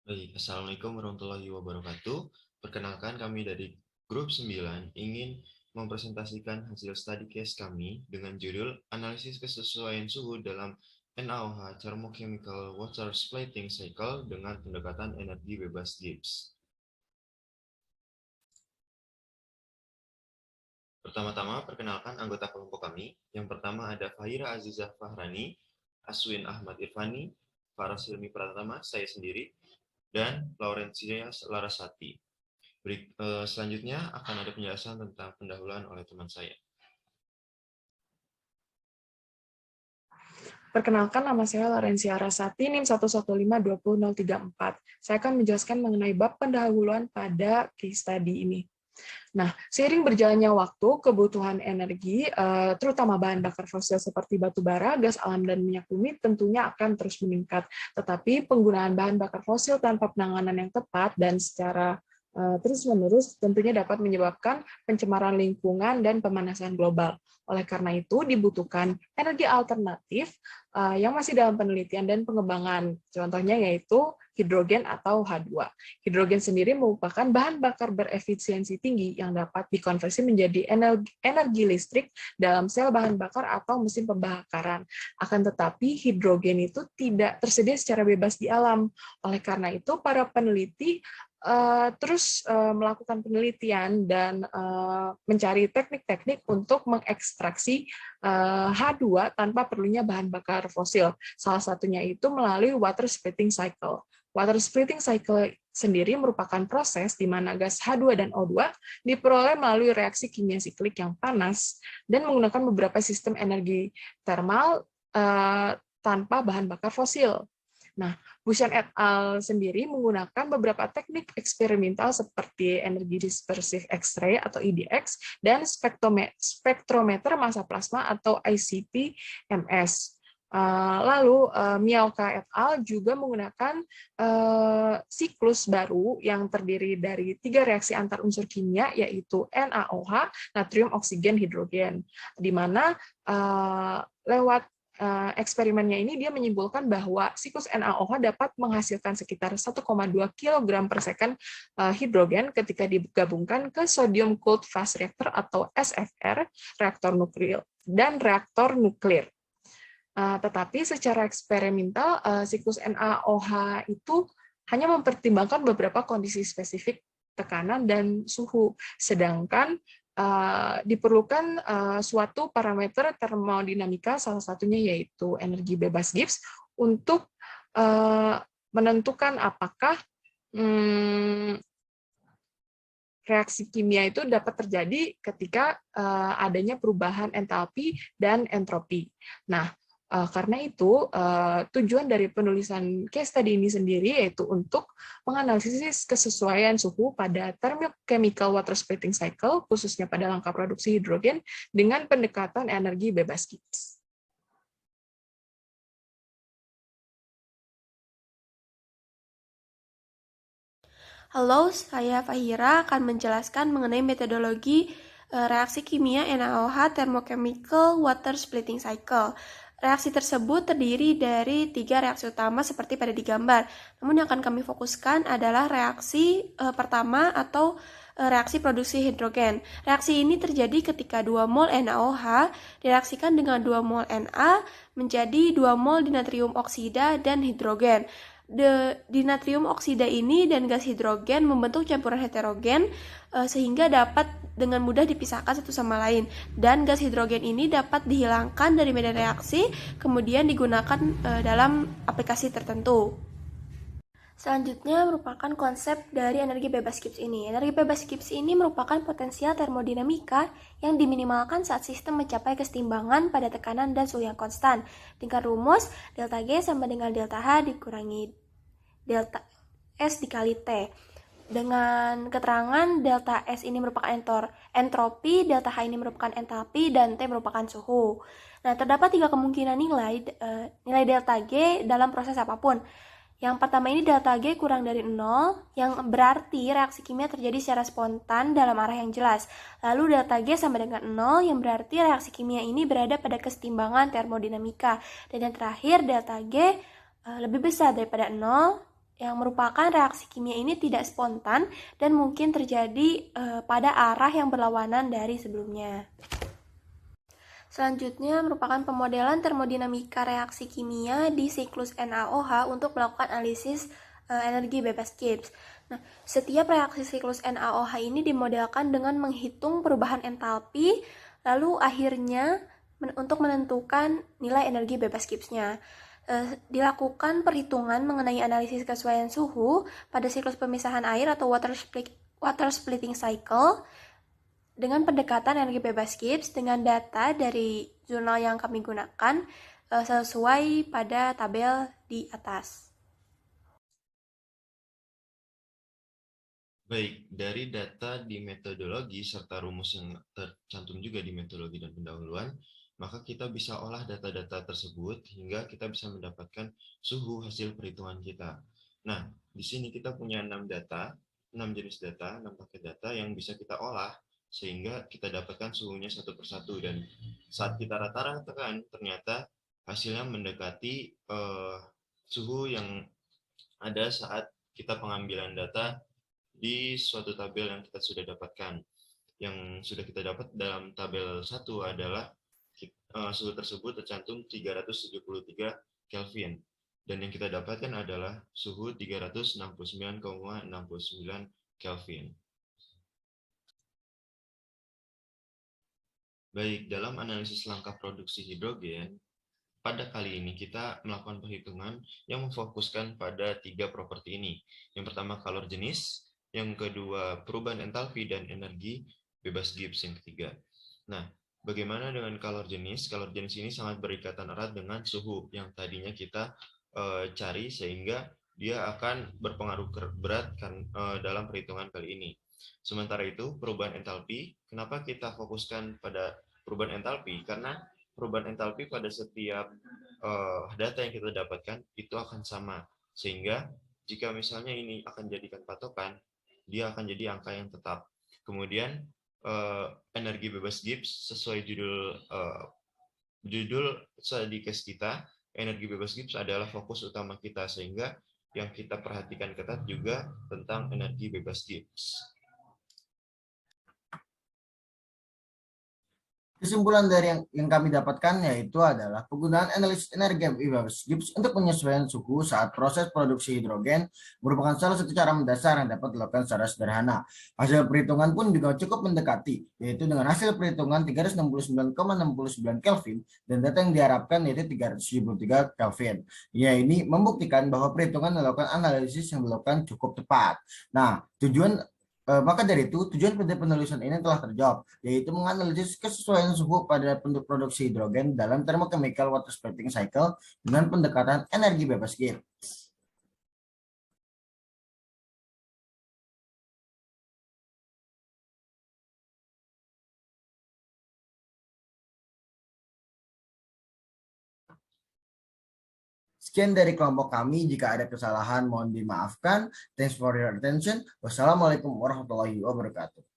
Baik, Assalamualaikum warahmatullahi wabarakatuh. Perkenalkan kami dari grup 9 ingin mempresentasikan hasil study case kami dengan judul Analisis Kesesuaian Suhu dalam NaOH Thermochemical Water Splitting Cycle dengan pendekatan energi bebas Gibbs. Pertama-tama, perkenalkan anggota kelompok kami. Yang pertama ada Fahira Azizah Fahrani, Aswin Ahmad Irfani, Faras Hilmi Pratama, saya sendiri, dan Laurencia Larasati. Selanjutnya akan ada penjelasan tentang pendahuluan oleh teman saya. Perkenalkan, nama saya Laurencia Larasati, NIM 1152034. Saya akan menjelaskan mengenai bab pendahuluan pada case study ini. Nah, seiring berjalannya waktu, kebutuhan energi, terutama bahan bakar fosil seperti batu bara, gas alam, dan minyak bumi tentunya akan terus meningkat. Tetapi penggunaan bahan bakar fosil tanpa penanganan yang tepat dan secara terus-menerus tentunya dapat menyebabkan pencemaran lingkungan dan pemanasan global. Oleh karena itu, dibutuhkan energi alternatif yang masih dalam penelitian dan pengembangan. Contohnya yaitu hidrogen atau H2. Hidrogen sendiri merupakan bahan bakar berefisiensi tinggi yang dapat dikonversi menjadi energi listrik dalam sel bahan bakar atau mesin pembakaran. Akan tetapi, hidrogen itu tidak tersedia secara bebas di alam. Oleh karena itu, para peneliti terus melakukan penelitian dan mencari teknik-teknik untuk mengekstraksi H2 tanpa perlunya bahan bakar fosil. Salah satunya itu melalui water splitting cycle. Water splitting cycle sendiri merupakan proses di mana gas H2 dan O2 diperoleh melalui reaksi kimia siklik yang panas dan menggunakan beberapa sistem energi termal tanpa bahan bakar fosil. Nah, Bushan et al. Sendiri menggunakan beberapa teknik eksperimental seperti energi dispersif X-ray atau EDX dan spektrometer massa plasma atau ICP-MS. Lalu Miyaoka et al. Juga menggunakan siklus baru yang terdiri dari 3 reaksi antar unsur kimia, yaitu NaOH, natrium, oksigen, hidrogen, di mana lewat eksperimennya ini dia menyimpulkan bahwa siklus NaOH dapat menghasilkan sekitar 1,2 kg per second hidrogen ketika digabungkan ke sodium cooled fast reactor atau SFR, reaktor nuklir dan reaktor nuklir. Tetapi secara eksperimental, siklus NaOH itu hanya mempertimbangkan beberapa kondisi spesifik tekanan dan suhu, sedangkan diperlukan suatu parameter termodinamika, salah satunya yaitu energi bebas Gibbs, untuk menentukan apakah reaksi kimia itu dapat terjadi ketika adanya perubahan entalpi dan entropi. Nah, karena itu, tujuan dari penulisan case study ini sendiri yaitu untuk menganalisis kesesuaian suhu pada thermochemical water splitting cycle, khususnya pada langkah produksi hidrogen, dengan pendekatan energi bebas Gibbs. Halo, saya Fahira akan menjelaskan mengenai metodologi reaksi kimia NaOH Thermochemical Water Splitting Cycle. Reaksi tersebut terdiri dari 3 reaksi utama seperti pada digambar. Namun yang akan kami fokuskan adalah reaksi pertama atau reaksi produksi hidrogen. Reaksi ini terjadi ketika 2 mol NaOH direaksikan dengan 2 mol Na menjadi 2 mol dinatrium oksida dan hidrogen. Dinatrium oksida ini dan gas hidrogen membentuk campuran heterogen sehingga dapat dengan mudah dipisahkan satu sama lain, dan gas hidrogen ini dapat dihilangkan dari medan reaksi kemudian digunakan dalam aplikasi tertentu. Selanjutnya merupakan konsep dari energi bebas Gibbs ini. Energi bebas Gibbs ini merupakan potensial termodinamika yang diminimalkan saat sistem mencapai kesetimbangan pada tekanan dan suhu yang konstan. Dengan rumus, delta G sama dengan delta H dikurangi delta S dikali T. Dengan keterangan delta S ini merupakan entropi, delta H ini merupakan entalpi, dan T merupakan suhu. Nah, terdapat 3 kemungkinan nilai delta G dalam proses apapun. Yang pertama ini delta G kurang dari 0, yang berarti reaksi kimia terjadi secara spontan dalam arah yang jelas. Lalu delta G sama dengan 0, yang berarti reaksi kimia ini berada pada kesetimbangan termodinamika. Dan yang terakhir delta G lebih besar daripada 0, yang merupakan reaksi kimia ini tidak spontan dan mungkin terjadi pada arah yang berlawanan dari sebelumnya. Selanjutnya merupakan pemodelan termodinamika reaksi kimia di siklus NaOH untuk melakukan analisis energi bebas Gibbs. Nah, setiap reaksi siklus NaOH ini dimodelkan dengan menghitung perubahan entalpi, lalu akhirnya untuk menentukan nilai energi bebas Gibbs-nya. Dilakukan perhitungan mengenai analisis kesesuaian suhu pada siklus pemisahan air atau water splitting cycle dengan pendekatan energi bebas Gibbs dengan data dari jurnal yang kami gunakan sesuai pada tabel di atas. Baik, dari data di metodologi serta rumus yang tercantum juga di metodologi dan pendahuluan, maka kita bisa olah data-data tersebut hingga kita bisa mendapatkan suhu hasil perhitungan kita. Nah, di sini kita punya 6 jenis data, 6 paket data yang bisa kita olah sehingga kita dapatkan suhunya satu persatu, dan saat kita rata-ratakan ternyata hasilnya mendekati suhu yang ada saat kita pengambilan data di suatu tabel yang kita sudah dapatkan. Yang sudah kita dapat dalam tabel 1 adalah suhu tersebut tercantum 373 Kelvin, dan yang kita dapatkan adalah suhu 369,69 Kelvin. Baik, dalam analisis langkah produksi hidrogen, pada kali ini kita melakukan perhitungan yang memfokuskan pada 3 properti ini. Yang pertama kalor jenis, yang kedua perubahan entalpi dan energi bebas Gibbs yang ketiga. Nah, bagaimana dengan kalor jenis? Kalor jenis ini sangat berikatan erat dengan suhu yang tadinya kita cari, sehingga dia akan berpengaruh berat dalam perhitungan kali ini. Sementara itu, perubahan entalpi, kenapa kita fokuskan pada perubahan entalpi? Karena perubahan entalpi pada setiap data yang kita dapatkan itu akan sama, sehingga jika misalnya ini akan jadikan patokan, dia akan jadi angka yang tetap. Kemudian energi bebas Gibbs sesuai judul study case kita, energi bebas Gibbs adalah fokus utama kita, sehingga yang kita perhatikan ketat juga tentang energi bebas Gibbs. Kesimpulan dari yang kami dapatkan yaitu adalah penggunaan analisis energi bebas Gibbs untuk penyesuaian suhu saat proses produksi hidrogen merupakan salah satu cara mendasar yang dapat dilakukan secara sederhana. Hasil perhitungan pun juga cukup mendekati, yaitu dengan hasil perhitungan 369,69 Kelvin dan data yang diharapkan yaitu 373 Kelvin. Ya, ini membuktikan bahwa perhitungan melakukan analisis yang dilakukan cukup tepat. Nah, maka dari itu, tujuan pada penulisan ini telah terjawab, yaitu menganalisis kesesuaian suhu pada bentuk produksi hidrogen dalam thermochemical water splitting cycle dengan pendekatan energi bebas Gibbs. Sekian dari kelompok kami. Jika ada kesalahan mohon dimaafkan. Thanks for your attention. Wassalamualaikum warahmatullahi wabarakatuh.